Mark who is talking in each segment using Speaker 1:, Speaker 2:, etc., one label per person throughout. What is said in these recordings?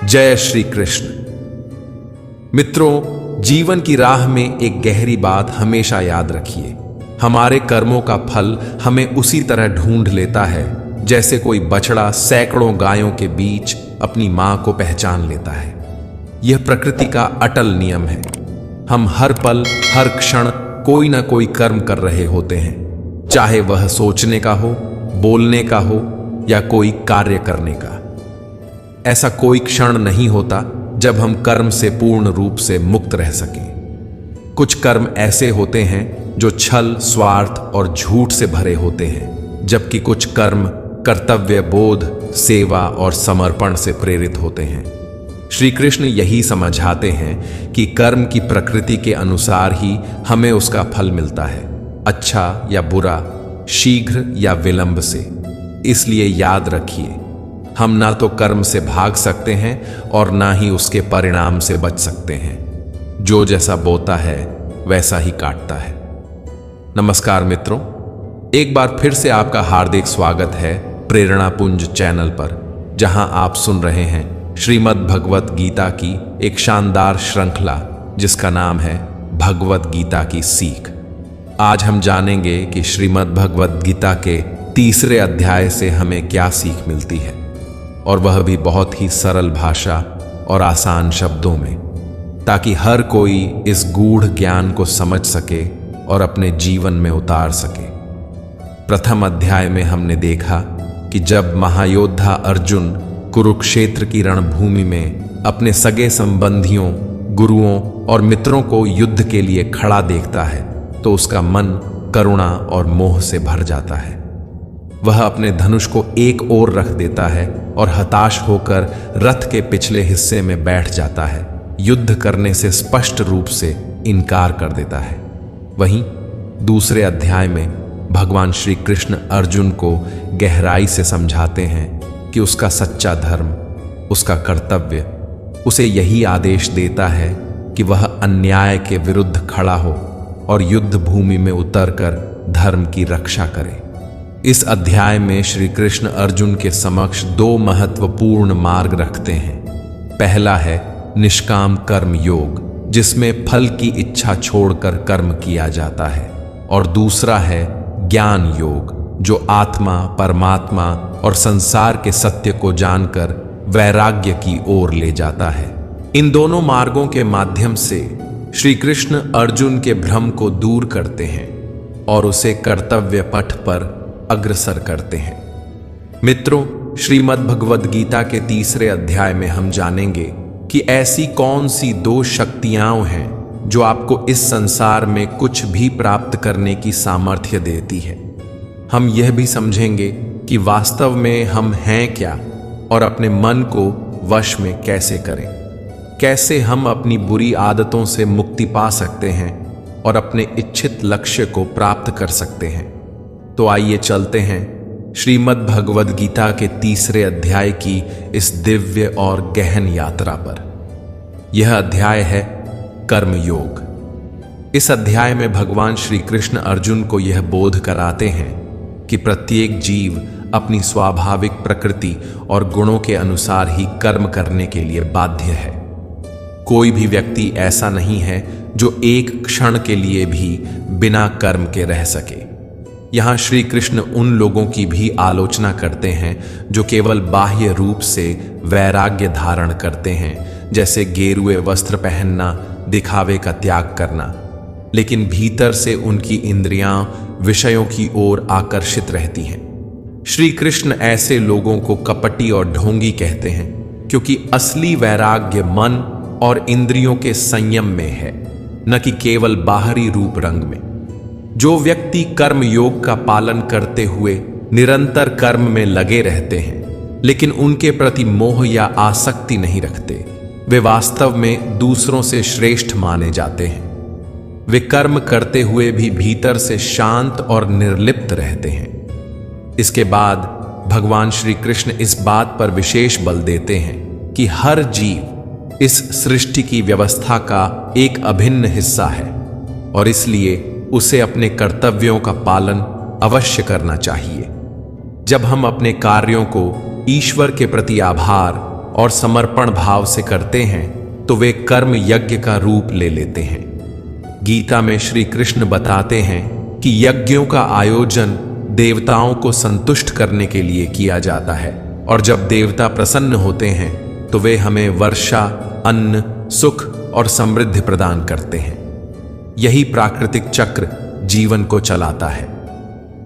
Speaker 1: जय श्री कृष्ण। मित्रों, जीवन की राह में एक गहरी बात हमेशा याद रखिए। हमारे कर्मों का फल हमें उसी तरह ढूंढ लेता है जैसे कोई बछड़ा सैकड़ों गायों के बीच अपनी मां को पहचान लेता है। यह प्रकृति का अटल नियम है। हम हर पल हर क्षण कोई ना कोई कर्म कर रहे होते हैं, चाहे वह सोचने का हो, बोलने का हो या कोई कार्य करने का। ऐसा कोई क्षण नहीं होता जब हम कर्म से पूर्ण रूप से मुक्त रह सकें। कुछ कर्म ऐसे होते हैं जो छल, स्वार्थ और झूठ से भरे होते हैं, जबकि कुछ कर्म कर्तव्य बोध, सेवा और समर्पण से प्रेरित होते हैं। श्री कृष्ण यही समझाते हैं कि कर्म की प्रकृति के अनुसार ही हमें उसका फल मिलता है, अच्छा या बुरा, शीघ्र या विलंब से। इसलिए याद रखिए, हम ना तो कर्म से भाग सकते हैं और ना ही उसके परिणाम से बच सकते हैं। जो जैसा बोता है वैसा ही काटता है। नमस्कार मित्रों, एक बार फिर से आपका हार्दिक स्वागत है प्रेरणा पुंज चैनल पर, जहां आप सुन रहे हैं श्रीमद् भगवत गीता की एक शानदार श्रृंखला जिसका नाम है भगवत गीता की सीख। आज हम जानेंगे कि श्रीमद् भगवत गीता के तीसरे अध्याय से हमें क्या सीख मिलती है, और वह भी बहुत ही सरल भाषा और आसान शब्दों में, ताकि हर कोई इस गूढ़ ज्ञान को समझ सके और अपने जीवन में उतार सके। प्रथम अध्याय में हमने देखा कि जब महायोद्धा अर्जुन कुरुक्षेत्र की रणभूमि में अपने सगे संबंधियों, गुरुओं और मित्रों को युद्ध के लिए खड़ा देखता है तो उसका मन करुणा और मोह से भर जाता है। वह अपने धनुष को एक ओर रख देता है और हताश होकर रथ के पिछले हिस्से में बैठ जाता है, युद्ध करने से स्पष्ट रूप से इनकार कर देता है। वहीं दूसरे अध्याय में भगवान श्री कृष्ण अर्जुन को गहराई से समझाते हैं कि उसका सच्चा धर्म, उसका कर्तव्य उसे यही आदेश देता है कि वह अन्याय के विरुद्ध खड़ा हो और युद्ध भूमि में उतरकर धर्म की रक्षा करे। इस अध्याय में श्री कृष्ण अर्जुन के समक्ष दो महत्वपूर्ण मार्ग रखते हैं। पहला है निष्काम कर्म योग, जिसमें फल की इच्छा छोड़कर कर्म किया जाता है, और दूसरा है ज्ञान योग, जो आत्मा, परमात्मा और संसार के सत्य को जानकर वैराग्य की ओर ले जाता है। इन दोनों मार्गों के माध्यम से श्री कृष्ण अर्जुन के भ्रम को दूर करते हैं और उसे कर्तव्य पथ पर अग्रसर करते हैं। मित्रों, श्रीमद् भगवद गीता के तीसरे अध्याय में हम जानेंगे कि ऐसी कौन सी दो शक्तियां हैं जो आपको इस संसार में कुछ भी प्राप्त करने की सामर्थ्य देती है। हम यह भी समझेंगे कि वास्तव में हम हैं क्या और अपने मन को वश में कैसे करें, कैसे हम अपनी बुरी आदतों से मुक्ति पा सकते हैं और अपने इच्छित लक्ष्य को प्राप्त कर सकते हैं। तो आइए चलते हैं श्रीमद् भगवद गीता के तीसरे अध्याय की इस दिव्य और गहन यात्रा पर। यह अध्याय है कर्म योग। इस अध्याय में भगवान श्री कृष्ण अर्जुन को यह बोध कराते हैं कि प्रत्येक जीव अपनी स्वाभाविक प्रकृति और गुणों के अनुसार ही कर्म करने के लिए बाध्य है। कोई भी व्यक्ति ऐसा नहीं है जो एक क्षण के लिए भी बिना कर्म के रह सके। यहाँ श्री कृष्ण उन लोगों की भी आलोचना करते हैं जो केवल बाह्य रूप से वैराग्य धारण करते हैं, जैसे गेरुए वस्त्र पहनना, दिखावे का त्याग करना, लेकिन भीतर से उनकी इंद्रियां विषयों की ओर आकर्षित रहती हैं। श्री कृष्ण ऐसे लोगों को कपटी और ढोंगी कहते हैं, क्योंकि असली वैराग्य मन और इंद्रियों के संयम में है, न कि केवल बाहरी रूप रंग में। जो व्यक्ति कर्म योग का पालन करते हुए निरंतर कर्म में लगे रहते हैं, लेकिन उनके प्रति मोह या आसक्ति नहीं रखते, वे वास्तव में दूसरों से श्रेष्ठ माने जाते हैं। वे कर्म करते हुए भी भीतर से शांत और निर्लिप्त रहते हैं। इसके बाद भगवान श्री कृष्ण इस बात पर विशेष बल देते हैं कि हर जीव इस सृष्टि की व्यवस्था का एक अभिन्न हिस्सा है और इसलिए उसे अपने कर्तव्यों का पालन अवश्य करना चाहिए। जब हम अपने कार्यों को ईश्वर के प्रति आभार और समर्पण भाव से करते हैं तो वे कर्म यज्ञ का रूप ले लेते हैं। गीता में श्री कृष्ण बताते हैं कि यज्ञों का आयोजन देवताओं को संतुष्ट करने के लिए किया जाता है, और जब देवता प्रसन्न होते हैं तो वे हमें वर्षा, अन्न, सुख और समृद्धि प्रदान करते हैं। यही प्राकृतिक चक्र जीवन को चलाता है।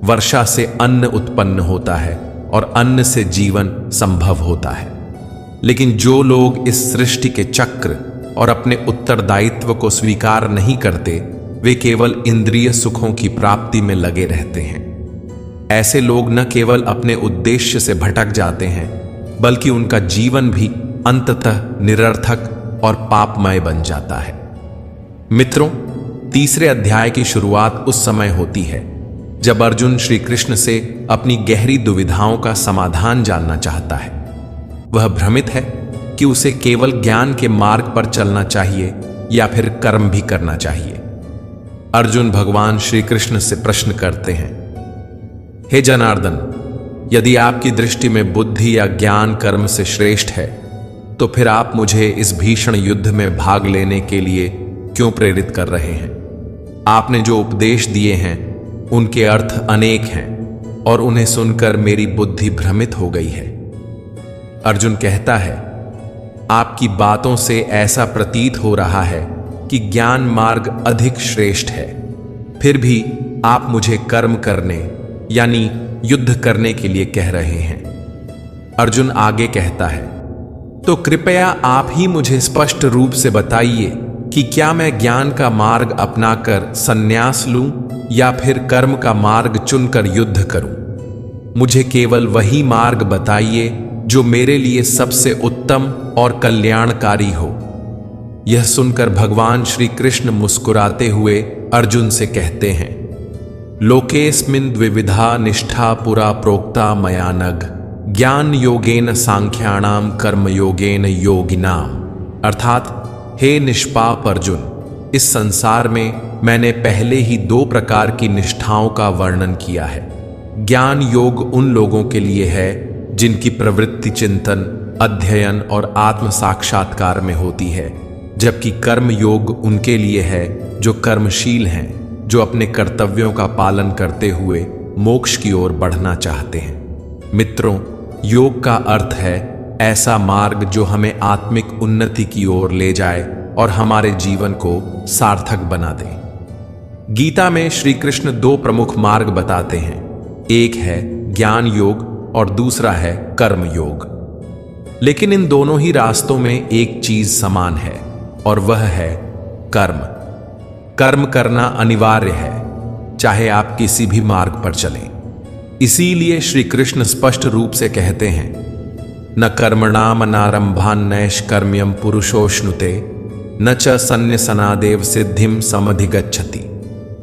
Speaker 1: वर्षा से अन्न उत्पन्न होता है और अन्न से जीवन संभव होता है। लेकिन जो लोग इस सृष्टि के चक्र और अपने उत्तरदायित्व को स्वीकार नहीं करते, वे केवल इंद्रिय सुखों की प्राप्ति में लगे रहते हैं। ऐसे लोग न केवल अपने उद्देश्य से भटक जाते हैं, बल्कि उनका जीवन भी अंततः निरर्थक और पापमय बन जाता है। मित्रों, तीसरे अध्याय की शुरुआत उस समय होती है जब अर्जुन श्री कृष्ण से अपनी गहरी दुविधाओं का समाधान जानना चाहता है। वह भ्रमित है कि उसे केवल ज्ञान के मार्ग पर चलना चाहिए या फिर कर्म भी करना चाहिए। अर्जुन भगवान श्री कृष्ण से प्रश्न करते हैं, हे जनार्दन, यदि आपकी दृष्टि में बुद्धि या ज्ञान कर्म से श्रेष्ठ है, तो फिर आप मुझे इस भीषण युद्ध में भाग लेने के लिए क्यों प्रेरित कर रहे हैं? आपने जो उपदेश दिए हैं उनके अर्थ अनेक हैं और उन्हें सुनकर मेरी बुद्धि भ्रमित हो गई है। अर्जुन कहता है, आपकी बातों से ऐसा प्रतीत हो रहा है कि ज्ञान मार्ग अधिक श्रेष्ठ है, फिर भी आप मुझे कर्म करने यानी युद्ध करने के लिए कह रहे हैं। अर्जुन आगे कहता है, तो कृपया आप ही मुझे स्पष्ट रूप से बताइए कि क्या मैं ज्ञान का मार्ग अपनाकर संन्यास लूं या फिर कर्म का मार्ग चुनकर युद्ध करूं? मुझे केवल वही मार्ग बताइए जो मेरे लिए सबसे उत्तम और कल्याणकारी हो। यह सुनकर भगवान श्री कृष्ण मुस्कुराते हुए अर्जुन से कहते हैं, लोकेस्मिन् द्विविधा निष्ठा पुरा प्रोक्ता मया नघ, ज्ञान योगेन सांख्याणाम कर्म योगेन योगिनाम। अर्थात, हे निष्पाप अर्जुन, इस संसार में मैंने पहले ही दो प्रकार की निष्ठाओं का वर्णन किया है। ज्ञान योग उन लोगों के लिए है जिनकी प्रवृत्ति चिंतन, अध्ययन और आत्म साक्षात्कार में होती है, जबकि कर्म योग उनके लिए है जो कर्मशील हैं, जो अपने कर्तव्यों का पालन करते हुए मोक्ष की ओर बढ़ना चाहते हैं। मित्रों, योग का अर्थ है ऐसा मार्ग जो हमें आत्मिक उन्नति की ओर ले जाए और हमारे जीवन को सार्थक बना दे। गीता में श्री कृष्ण दो प्रमुख मार्ग बताते हैं, एक है ज्ञान योग और दूसरा है कर्म योग। लेकिन इन दोनों ही रास्तों में एक चीज समान है और वह है कर्म। कर्म करना अनिवार्य है, चाहे आप किसी भी मार्ग पर चलें। इसीलिए श्री कृष्ण स्पष्ट रूप से कहते हैं, न कर्मणाम नारंभान्नैष्कर्म्यम पुरुषोष्णुते न च सन्न्यसनादेव सिद्धिम समधिगच्छति।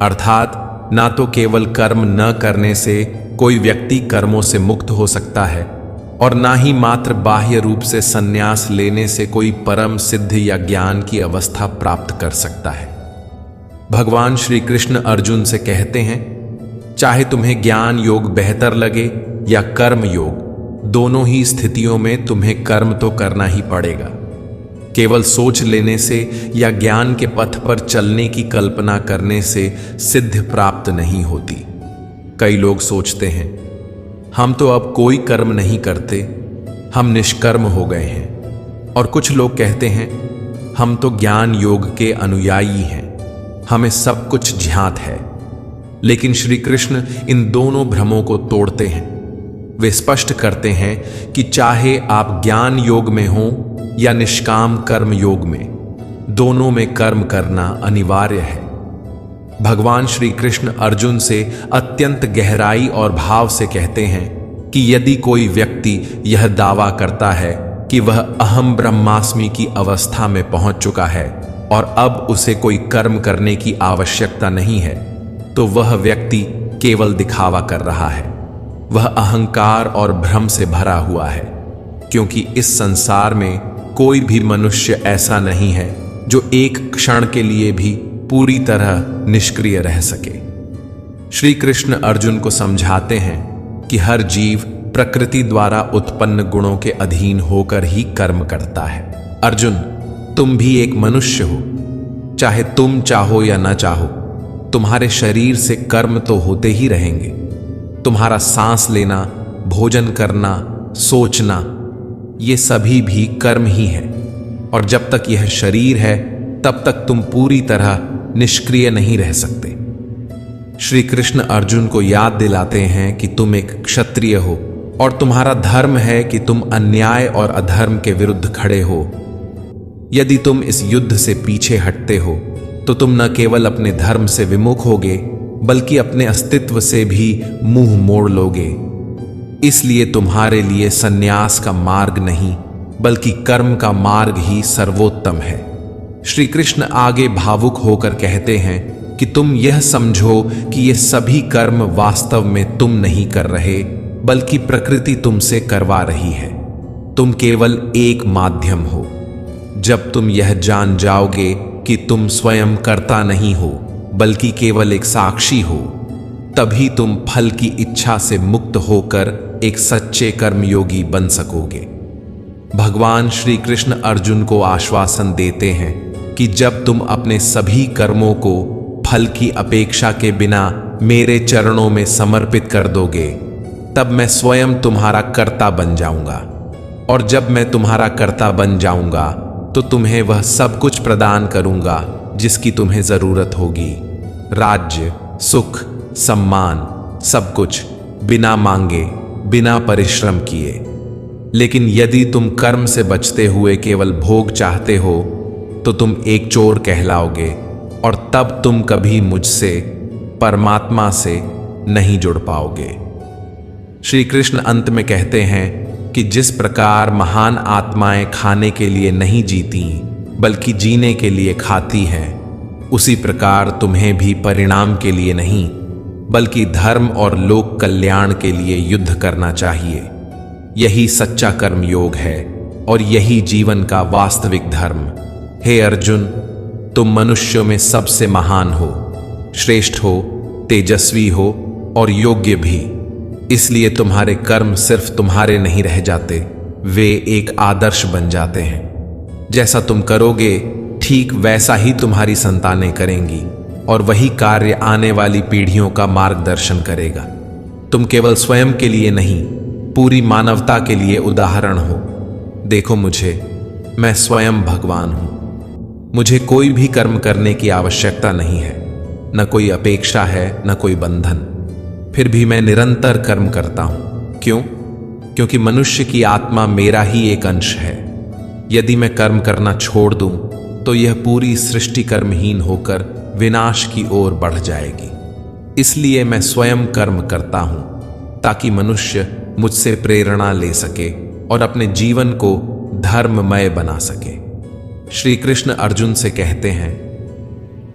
Speaker 1: अर्थात, ना तो केवल कर्म न करने से कोई व्यक्ति कर्मों से मुक्त हो सकता है और ना ही मात्र बाह्य रूप से संन्यास लेने से कोई परम सिद्धि या ज्ञान की अवस्था प्राप्त कर सकता है। भगवान श्री कृष्ण अर्जुन से कहते हैं, चाहे तुम्हें ज्ञान योग बेहतर लगे या कर्म योग, दोनों ही स्थितियों में तुम्हें कर्म तो करना ही पड़ेगा। केवल सोच लेने से या ज्ञान के पथ पर चलने की कल्पना करने से सिद्धि प्राप्त नहीं होती। कई लोग सोचते हैं, हम तो अब कोई कर्म नहीं करते, हम निष्कर्म हो गए हैं। और कुछ लोग कहते हैं, हम तो ज्ञान योग के अनुयायी हैं, हमें सब कुछ ज्ञात है। लेकिन श्री कृष्ण इन दोनों भ्रमों को तोड़ते हैं। वे स्पष्ट करते हैं कि चाहे आप ज्ञान योग में हों या निष्काम कर्म योग में, दोनों में कर्म करना अनिवार्य है। भगवान श्री कृष्ण अर्जुन से अत्यंत गहराई और भाव से कहते हैं कि यदि कोई व्यक्ति यह दावा करता है कि वह अहम ब्रह्मास्मि की अवस्था में पहुंच चुका है और अब उसे कोई कर्म करने की आवश्यकता नहीं है, तो वह व्यक्ति केवल दिखावा कर रहा है। वह अहंकार और भ्रम से भरा हुआ है, क्योंकि इस संसार में कोई भी मनुष्य ऐसा नहीं है जो एक क्षण के लिए भी पूरी तरह निष्क्रिय रह सके। श्री कृष्ण अर्जुन को समझाते हैं कि हर जीव प्रकृति द्वारा उत्पन्न गुणों के अधीन होकर ही कर्म करता है। अर्जुन, तुम भी एक मनुष्य हो। चाहे तुम चाहो या न चाहो, तुम्हारे शरीर से कर्म तो होते ही रहेंगे। तुम्हारा सांस लेना, भोजन करना, सोचना, ये सभी भी कर्म ही है। और जब तक यह शरीर है तब तक तुम पूरी तरह निष्क्रिय नहीं रह सकते। श्री कृष्ण अर्जुन को याद दिलाते हैं कि तुम एक क्षत्रिय हो और तुम्हारा धर्म है कि तुम अन्याय और अधर्म के विरुद्ध खड़े हो। यदि तुम इस युद्ध से पीछे हटते हो तो तुम न केवल अपने धर्म से विमुख होगे बल्कि अपने अस्तित्व से भी मुंह मोड़ लोगे। इसलिए तुम्हारे लिए सन्यास का मार्ग नहीं बल्कि कर्म का मार्ग ही सर्वोत्तम है। श्री कृष्ण आगे भावुक होकर कहते हैं कि तुम यह समझो कि ये सभी कर्म वास्तव में तुम नहीं कर रहे बल्कि प्रकृति तुमसे करवा रही है। तुम केवल एक माध्यम हो। जब तुम यह जान जाओगे कि तुम स्वयं कर्ता नहीं हो बल्कि केवल एक साक्षी हो, तभी तुम फल की इच्छा से मुक्त होकर एक सच्चे कर्मयोगी बन सकोगे। भगवान श्री कृष्ण अर्जुन को आश्वासन देते हैं कि जब तुम अपने सभी कर्मों को फल की अपेक्षा के बिना मेरे चरणों में समर्पित कर दोगे, तब मैं स्वयं तुम्हारा कर्ता बन जाऊंगा। और जब मैं तुम्हारा कर्ता बन जाऊंगा तो तुम्हें वह सब कुछ प्रदान करूंगा जिसकी तुम्हें जरूरत होगी। राज्य, सुख, सम्मान, सब कुछ बिना मांगे, बिना परिश्रम किए। लेकिन यदि तुम कर्म से बचते हुए केवल भोग चाहते हो तो तुम एक चोर कहलाओगे और तब तुम कभी मुझसे, परमात्मा से नहीं जुड़ पाओगे। श्री कृष्ण अंत में कहते हैं कि जिस प्रकार महान आत्माएं खाने के लिए नहीं जीती बल्कि जीने के लिए खाती हैं, उसी प्रकार तुम्हें भी परिणाम के लिए नहीं बल्कि धर्म और लोक कल्याण के लिए युद्ध करना चाहिए। यही सच्चा कर्म योग है और यही जीवन का वास्तविक धर्म। हे अर्जुन, तुम मनुष्यों में सबसे महान हो, श्रेष्ठ हो, तेजस्वी हो और योग्य भी। इसलिए तुम्हारे कर्म सिर्फ तुम्हारे नहीं रह जाते, वे एक आदर्श बन जाते हैं। जैसा तुम करोगे ठीक वैसा ही तुम्हारी संतानें करेंगी और वही कार्य आने वाली पीढ़ियों का मार्गदर्शन करेगा। तुम केवल स्वयं के लिए नहीं, पूरी मानवता के लिए उदाहरण हो। देखो मुझे, मैं स्वयं भगवान हूं। मुझे कोई भी कर्म करने की आवश्यकता नहीं है, न कोई अपेक्षा है, न कोई बंधन। फिर भी मैं निरंतर कर्म करता हूं। क्यों? क्योंकि मनुष्य की आत्मा मेरा ही एक अंश है। यदि मैं कर्म करना छोड़ दूं तो यह पूरी सृष्टि कर्महीन होकर विनाश की ओर बढ़ जाएगी। इसलिए मैं स्वयं कर्म करता हूं ताकि मनुष्य मुझसे प्रेरणा ले सके और अपने जीवन को धर्ममय बना सके। श्री कृष्ण अर्जुन से कहते हैं,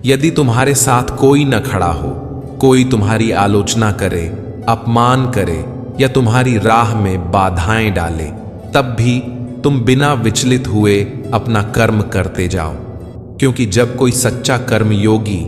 Speaker 1: यदि तुम्हारे साथ कोई न खड़ा हो, कोई तुम्हारी आलोचना करे, अपमान करे या तुम्हारी राह में बाधाएं डाले, तब भी तुम बिना विचलित हुए अपना कर्म करते जाओ। क्योंकि जब कोई सच्चा कर्मयोगी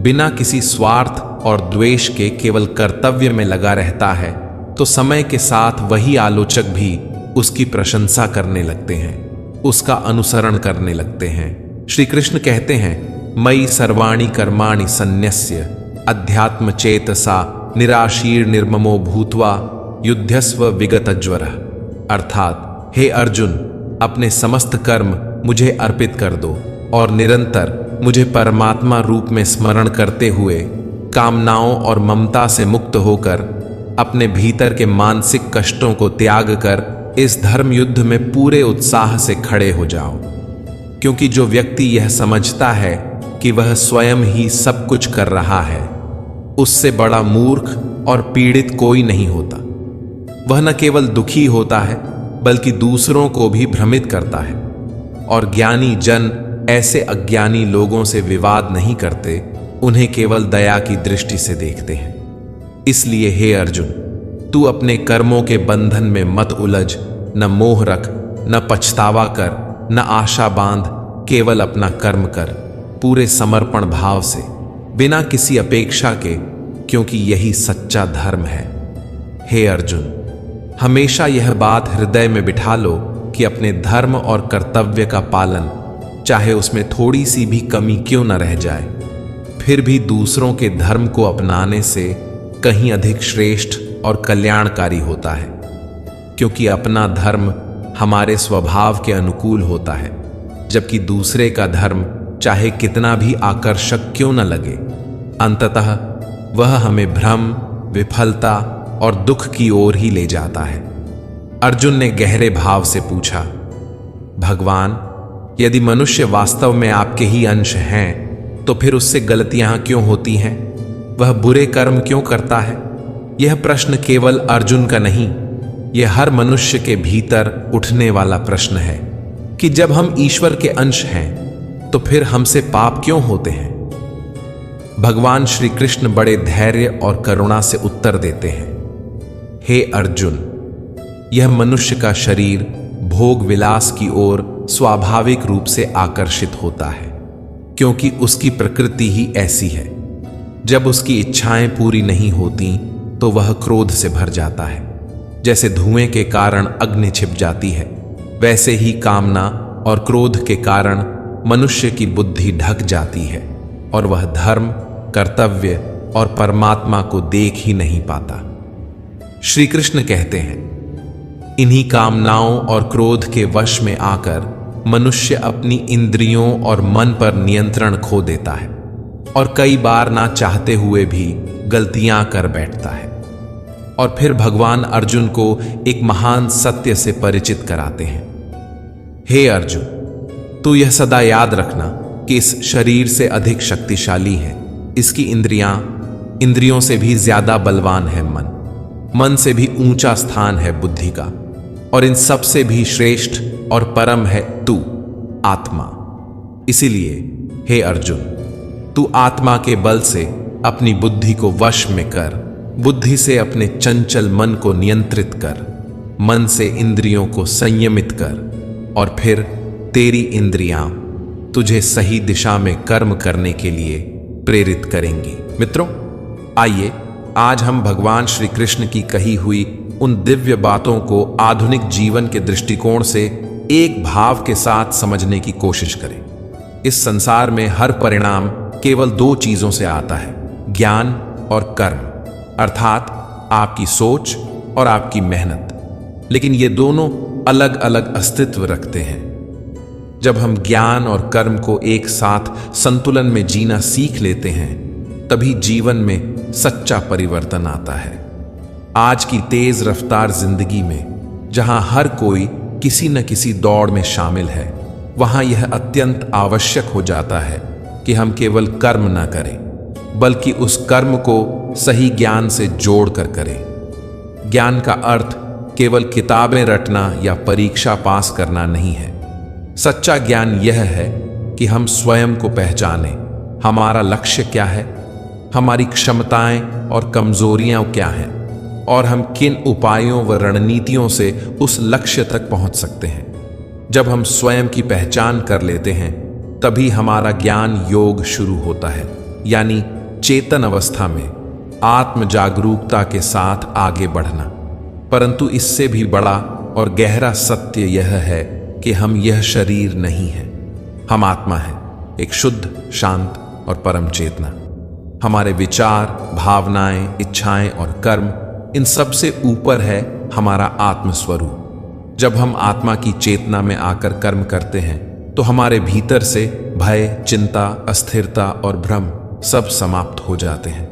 Speaker 1: बिना किसी स्वार्थ और द्वेष के केवल कर्तव्य में लगा रहता है तो समय के साथ वही आलोचक भी उसकी प्रशंसा करने लगते हैं, उसका अनुसरण करने लगते हैं। श्री कृष्ण कहते हैं, मयि सर्वाणि कर्माणि सन्न्यस्य अध्यात्म चेतसा निराशीर निर्ममो भूत्वा युध्यस्व विगतज्वरः। अर्थात हे अर्जुन, अपने समस्त कर्म मुझे अर्पित कर दो और निरंतर मुझे परमात्मा रूप में स्मरण करते हुए कामनाओं और ममता से मुक्त होकर अपने भीतर के मानसिक कष्टों को त्याग कर इस धर्म युद्ध में पूरे उत्साह से खड़े हो जाओ। क्योंकि जो व्यक्ति यह समझता है कि वह स्वयं ही सब कुछ कर रहा है, उससे बड़ा मूर्ख और पीड़ित कोई नहीं होता। वह न केवल दुखी होता है बल्कि दूसरों को भी भ्रमित करता है। और ज्ञानी जन ऐसे अज्ञानी लोगों से विवाद नहीं करते, उन्हें केवल दया की दृष्टि से देखते हैं। इसलिए हे अर्जुन, तू अपने कर्मों के बंधन में मत उलझ, न मोह रख, न पछतावा कर, न आशा बांध, केवल अपना कर्म कर पूरे समर्पण भाव से, बिना किसी अपेक्षा के, क्योंकि यही सच्चा धर्म है। हे अर्जुन, हमेशा यह बात हृदय में बिठा लो कि अपने धर्म और कर्तव्य का पालन, चाहे उसमें थोड़ी सी भी कमी क्यों न रह जाए, फिर भी दूसरों के धर्म को अपनाने से कहीं अधिक श्रेष्ठ और कल्याणकारी होता है, क्योंकि अपना धर्म हमारे स्वभाव के अनुकूल होता है, जबकि दूसरे का धर्म चाहे कितना भी आकर्षक क्यों न लगे, अंततः वह हमें भ्रम, विफलता और दुख की ओर ही ले जाता है। अर्जुन ने गहरे भाव से पूछा, भगवान, यदि मनुष्य वास्तव में आपके ही अंश हैं, तो फिर उससे गलतियां क्यों होती हैं? वह बुरे कर्म क्यों करता है? यह प्रश्न केवल अर्जुन का नहीं, यह हर मनुष्य के भीतर उठने वाला प्रश्न है कि जब हम ईश्वर के अंश हैं, तो फिर हमसे पाप क्यों होते हैं? भगवान श्री कृष्ण बड़े धैर्य और करुणा से उत्तर देते हैं, हे अर्जुन, यह मनुष्य का शरीर भोग विलास की ओर स्वाभाविक रूप से आकर्षित होता है, क्योंकि उसकी प्रकृति ही ऐसी है। जब उसकी इच्छाएं पूरी नहीं होती तो वह क्रोध से भर जाता है। जैसे धुएं के कारण अग्नि छिप जाती है, वैसे ही कामना और क्रोध के कारण मनुष्य की बुद्धि ढक जाती है और वह धर्म, कर्तव्य और परमात्मा को देख ही नहीं पाता। श्री कृष्ण कहते हैं, इन्हीं कामनाओं और क्रोध के वश में आकर मनुष्य अपनी इंद्रियों और मन पर नियंत्रण खो देता है और कई बार ना चाहते हुए भी गलतियां कर बैठता है। और फिर भगवान अर्जुन को एक महान सत्य से परिचित कराते हैं, हे अर्जुन, तू यह सदा याद रखना कि इस शरीर से अधिक शक्तिशाली है इसकी इंद्रियों से भी ज्यादा बलवान है मन से भी ऊंचा स्थान है बुद्धि का, और इन सब से भी श्रेष्ठ और परम है तू, आत्मा। इसीलिए हे अर्जुन, तू आत्मा के बल से अपनी बुद्धि को वश में कर, बुद्धि से अपने चंचल मन को नियंत्रित कर, मन से इंद्रियों को संयमित कर, और फिर तेरी इंद्रियां तुझे सही दिशा में कर्म करने के लिए प्रेरित करेंगी। मित्रों, आइए आज हम भगवान श्री कृष्ण की कही हुई उन दिव्य बातों को आधुनिक जीवन के दृष्टिकोण से एक भाव के साथ समझने की कोशिश करें। इस संसार में हर परिणाम केवल दो चीजों से आता है, ज्ञान और कर्म, अर्थात आपकी सोच और आपकी मेहनत। लेकिन ये दोनों अलग अलग अस्तित्व रखते हैं। जब हम ज्ञान और कर्म को एक साथ संतुलन में जीना सीख लेते हैं, तभी जीवन में सच्चा परिवर्तन आता है। आज की तेज रफ्तार जिंदगी में जहां हर कोई किसी न किसी दौड़ में शामिल है, वहां यह अत्यंत आवश्यक हो जाता है कि हम केवल कर्म न करें, बल्कि उस कर्म को सही ज्ञान से जोड़कर करें। ज्ञान का अर्थ केवल किताबें रटना या परीक्षा पास करना नहीं है। सच्चा ज्ञान यह है कि हम स्वयं को पहचानें, हमारा लक्ष्य क्या है, हमारी क्षमताएं और कमजोरियां क्या हैं, और हम किन उपायों व रणनीतियों से उस लक्ष्य तक पहुंच सकते हैं। जब हम स्वयं की पहचान कर लेते हैं, तभी हमारा ज्ञान योग शुरू होता है, यानी चेतन अवस्था में आत्म जागरूकता के साथ आगे बढ़ना। परंतु इससे भी बड़ा और गहरा सत्य यह है कि हम यह शरीर नहीं हैं, हम आत्मा हैं, एक शुद्ध, शांत और परम चेतना। हमारे विचार, भावनाएं, इच्छाएं और कर्म, इन सब से ऊपर है हमारा आत्मस्वरूप। जब हम आत्मा की चेतना में आकर कर्म करते हैं, तो हमारे भीतर से भय, चिंता, अस्थिरता और भ्रम सब समाप्त हो जाते हैं।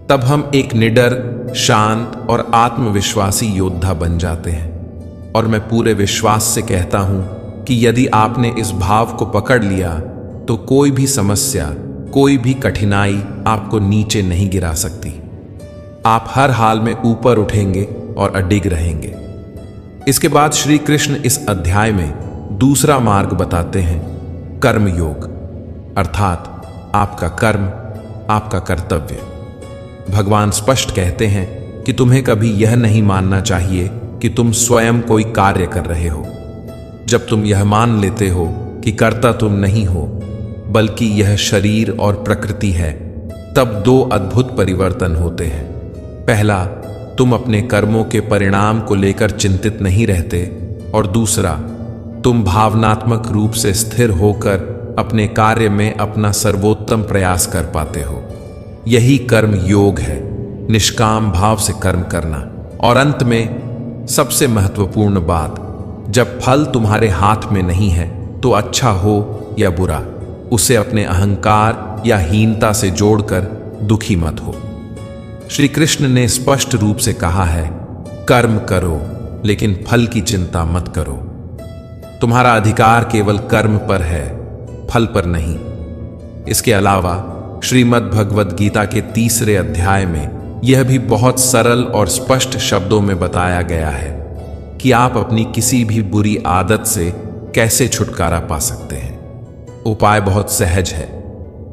Speaker 1: तब हम एक निडर, शांत और आत्मविश्वासी योद्धा बन जाते हैं। और मैं पूरे विश्वास से कहता हूं कि यदि आपने इस भाव को पकड़ लिया, तो कोई भी समस्या, कोई भी कठिनाई आपको नीचे नहीं गिरा सकती। आप हर हाल में ऊपर उठेंगे और अडिग रहेंगे। इसके बाद श्री कृष्ण इस अध्याय में दूसरा मार्ग बताते हैं, कर्म योग, अर्थात आपका कर्म, आपका कर्तव्य। भगवान स्पष्ट कहते हैं कि तुम्हें कभी यह नहीं मानना चाहिए कि तुम स्वयं कोई कार्य कर रहे हो। जब तुम यह मान लेते हो कि कर्ता तुम नहीं हो, बल्कि यह शरीर और प्रकृति है, तब दो अद्भुत परिवर्तन होते हैं। पहला, तुम अपने कर्मों के परिणाम को लेकर चिंतित नहीं रहते, और दूसरा, तुम भावनात्मक रूप से स्थिर होकर अपने कार्य में अपना सर्वोत्तम प्रयास कर पाते हो। यही कर्म योग है, निष्काम भाव से कर्म करना। और अंत में सबसे महत्वपूर्ण बात, जब फल तुम्हारे हाथ में नहीं है तो अच्छा हो या बुरा, उसे अपने अहंकार या हीनता से जोड़कर दुखी मत हो। श्री कृष्ण ने स्पष्ट रूप से कहा है, कर्म करो लेकिन फल की चिंता मत करो। तुम्हारा अधिकार केवल कर्म पर है, फल पर नहीं। इसके अलावा श्रीमद् भगवद गीता के 3 अध्याय में यह भी बहुत सरल और स्पष्ट शब्दों में बताया गया है कि आप अपनी किसी भी बुरी आदत से कैसे छुटकारा पा सकते हैं। उपाय बहुत सहज है।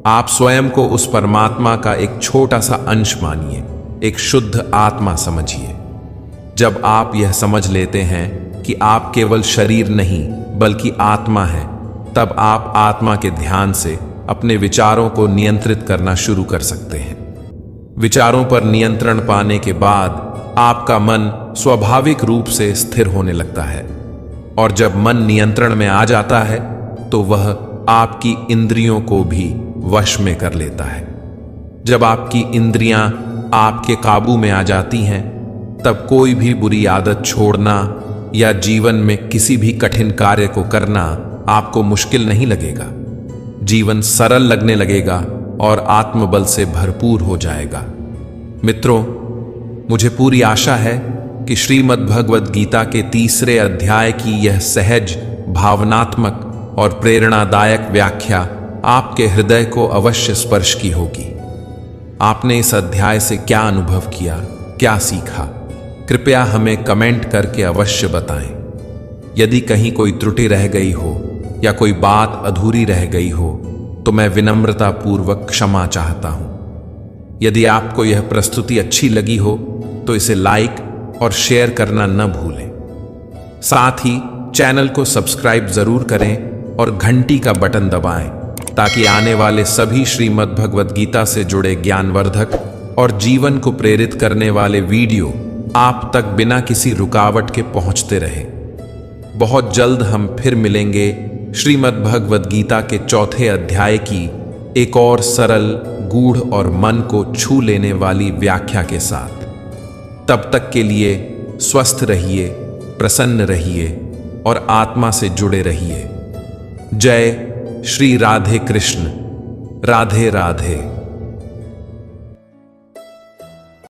Speaker 1: आप स्वयं को उस परमात्मा का एक छोटा सा अंश मानिए, एक शुद्ध आत्मा समझिए। जब आप यह समझ लेते हैं कि आप केवल शरीर नहीं बल्कि आत्मा हैं, तब आप आत्मा के ध्यान से अपने विचारों को नियंत्रित करना शुरू कर सकते हैं। विचारों पर नियंत्रण पाने के बाद आपका मन स्वाभाविक रूप से स्थिर होने लगता है, और जब मन नियंत्रण में आ जाता है तो वह आपकी इंद्रियों को भी वश में कर लेता है। जब आपकी इंद्रियां आपके काबू में आ जाती हैं, तब कोई भी बुरी आदत छोड़ना या जीवन में किसी भी कठिन कार्य को करना आपको मुश्किल नहीं लगेगा। जीवन सरल लगने लगेगा और आत्मबल से भरपूर हो जाएगा। मित्रों, मुझे पूरी आशा है कि श्रीमद् भगवद गीता के 3 अध्याय की यह सहज, भावनात्मक और प्रेरणादायक व्याख्या आपके हृदय को अवश्य स्पर्श की होगी। आपने इस अध्याय से क्या अनुभव किया, क्या सीखा? कृपया हमें कमेंट करके अवश्य बताएं। यदि कहीं कोई त्रुटि रह गई हो या कोई बात अधूरी रह गई हो तो मैं विनम्रता पूर्वक क्षमा चाहता हूं। यदि आपको यह प्रस्तुति अच्छी लगी हो तो इसे लाइक और शेयर करना न भूलें। साथ ही चैनल को सब्सक्राइब जरूर करें और घंटी का बटन दबाएं ताकि आने वाले सभी श्रीमद् भगवद गीता से जुड़े ज्ञानवर्धक और जीवन को प्रेरित करने वाले वीडियो आप तक बिना किसी रुकावट के पहुंचते रहे। बहुत जल्द हम फिर मिलेंगे श्रीमद् भगवद गीता के 4 अध्याय की एक और सरल, गूढ़ और मन को छू लेने वाली व्याख्या के साथ। तब तक के लिए स्वस्थ रहिए, प्रसन्न रहिए और आत्मा से जुड़े रहिए। जय श्री राधे कृष्ण। राधे राधे।